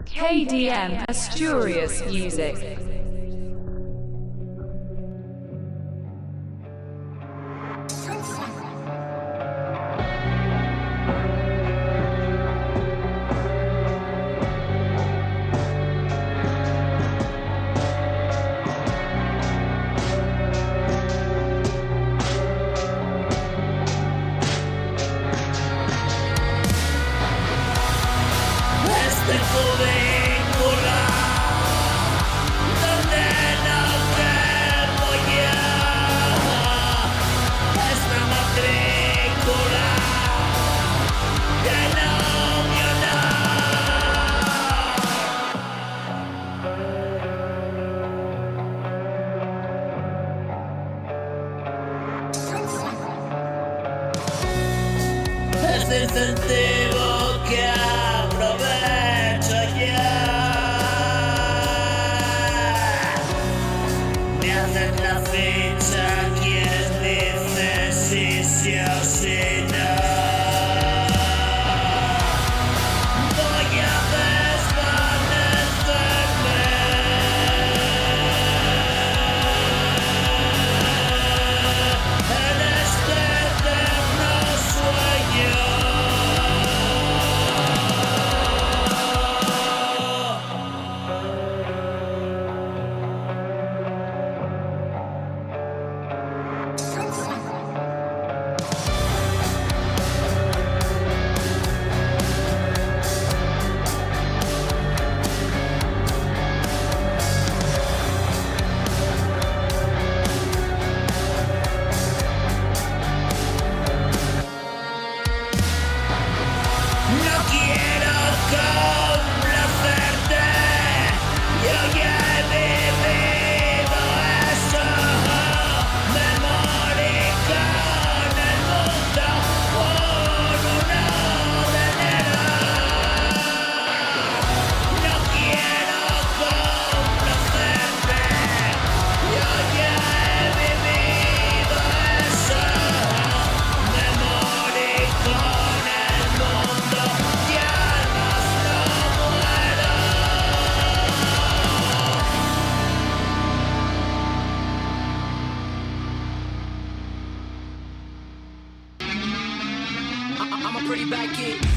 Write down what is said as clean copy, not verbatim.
KDM Asturias Music. Este cubículo, donde no quepo ya, esta matrícula, que no me honra. Este incentivo que aprovecho ya, me haces la ficha, quien dice sí, sí o sí no. Voy a desvanecerme en este eterno sueño. No quiero complacerte, yo ya he vivido eso, me morí con el mundo por 1 de enero. No quiero complacerte, yo ya he vivido eso, me morí con el mundo y almas no muero. I'm a pretty bad kid.